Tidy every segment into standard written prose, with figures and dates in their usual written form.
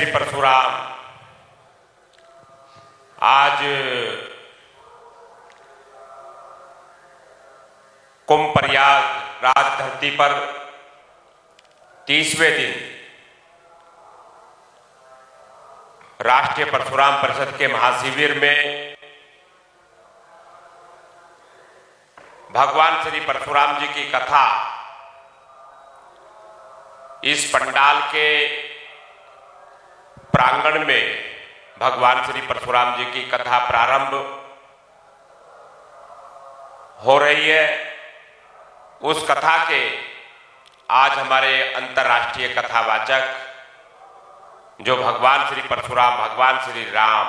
श्री परशुराम। आज कुंभ प्रयाग राज धरती पर 30वें दिन राष्ट्रीय परशुराम परिषद के महाशिविर में भगवान श्री परशुराम जी की कथा इस पंडाल के प्रांगण में भगवान श्री परशुराम जी की कथा प्रारंभ हो रही है। उस कथा के आज हमारे अंतर्राष्ट्रीय कथावाचक जो भगवान श्री परशुराम, भगवान श्री राम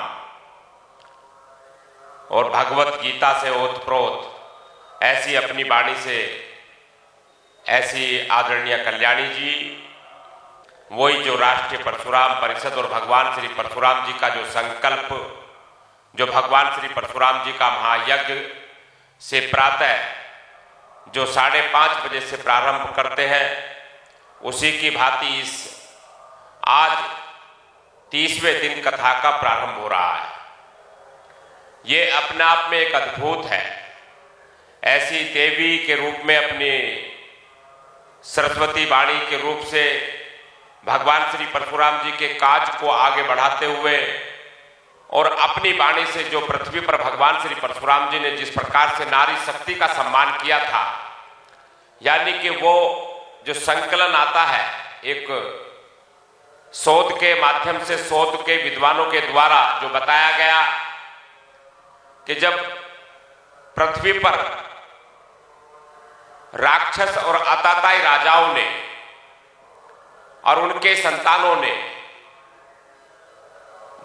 और भगवत गीता से ओतप्रोत ऐसी अपनी वाणी से ऐसी आदरणीय कल्याणी जी, वही जो राष्ट्रीय परशुराम परिषद और भगवान श्री परशुराम जी का जो संकल्प, जो भगवान श्री परशुराम जी का महायज्ञ से प्रातः जो 5:30 बजे से प्रारंभ करते हैं, उसी की भांति इस आज 30वें दिन कथा का प्रारंभ हो रहा है। ये अपने आप में एक अद्भुत है। ऐसी देवी के रूप में, अपनी सरस्वती वाणी के रूप से भगवान श्री परशुराम जी के काज को आगे बढ़ाते हुए और अपनी वाणी से जो पृथ्वी पर भगवान श्री परशुराम जी ने जिस प्रकार से नारी शक्ति का सम्मान किया था, यानी कि वो जो संकलन आता है एक शोध के माध्यम से, शोध के विद्वानों के द्वारा जो बताया गया कि जब पृथ्वी पर राक्षस और आताताई राजाओं ने और उनके संतानों ने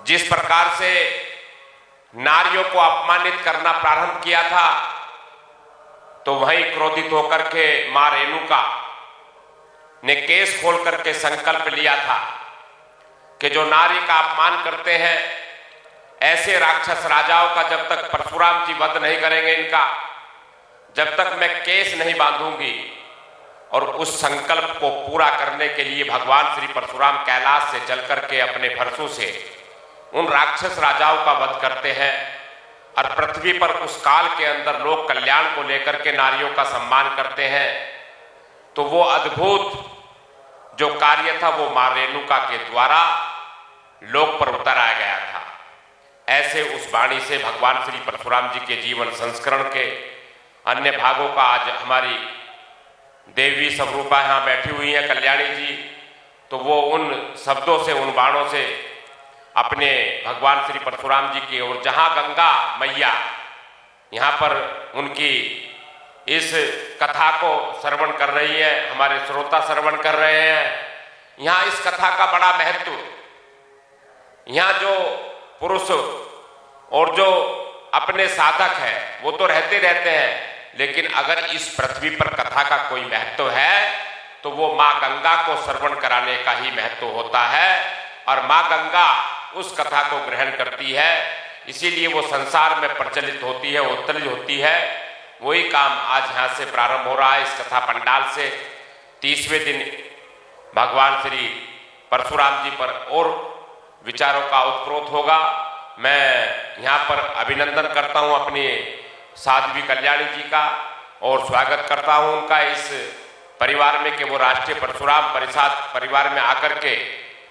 जिस प्रकार से नारियों को अपमानित करना प्रारंभ किया था, तो वहीं क्रोधित होकर के मां रेणुका ने केस खोल करके संकल्प लिया था कि जो नारी का अपमान करते हैं, ऐसे राक्षस राजाओं का जब तक परशुराम जी वध नहीं करेंगे, इनका जब तक मैं केस नहीं बांधूंगी। और उस संकल्प को पूरा करने के लिए भगवान श्री परशुराम कैलाश से चल करके अपने फरसों से उन राक्षस राजाओं का वध करते हैं और पृथ्वी पर उस काल के अंदर लोक कल्याण को लेकर के नारियों का सम्मान करते हैं। तो वो अद्भुत जो कार्य था वो मां रेणुका के द्वारा लोक पर उतारा गया था। ऐसे उस वाणी से भगवान श्री परशुराम जी के जीवन संस्करण के अन्य भागों का आज हमारी देवी स्वरूपा यहाँ बैठी हुई है कल्याणी जी, तो वो उन शब्दों से, उन बाणों से अपने भगवान श्री परशुराम जी की ओर, जहाँ गंगा मैया यहाँ पर उनकी इस कथा को श्रवण कर रही है, हमारे श्रोता श्रवण कर रहे हैं। यहाँ इस कथा का बड़ा महत्व, यहाँ जो पुरुष और जो अपने साधक है वो तो रहते रहते हैं, लेकिन अगर इस पृथ्वी पर कथा का कोई महत्व है तो वो मां गंगा को श्रवण कराने का ही महत्व होता है। और मां गंगा उस कथा को ग्रहण करती है, इसीलिए वो संसार में प्रचलित होती है, उत्तरित होती है। वही काम आज यहाँ से प्रारंभ हो रहा है इस कथा पंडाल से। 30वें दिन भगवान श्री परशुराम जी पर और विचारों का उत्प्रोत होगा। मैं यहाँ पर अभिनंदन करता हूँ अपनी साध्वी कल्याणी जी का और स्वागत करता हूँ उनका इस परिवार में कि वो राष्ट्रीय परशुराम परिषद परिवार में आकर के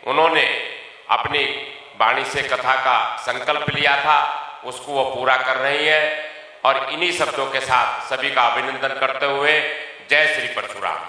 उन्होंने अपनी वाणी से कथा का संकल्प लिया था, उसको वो पूरा कर रही है। और इन्हीं शब्दों के साथ सभी का अभिनंदन करते हुए जय श्री परशुराम।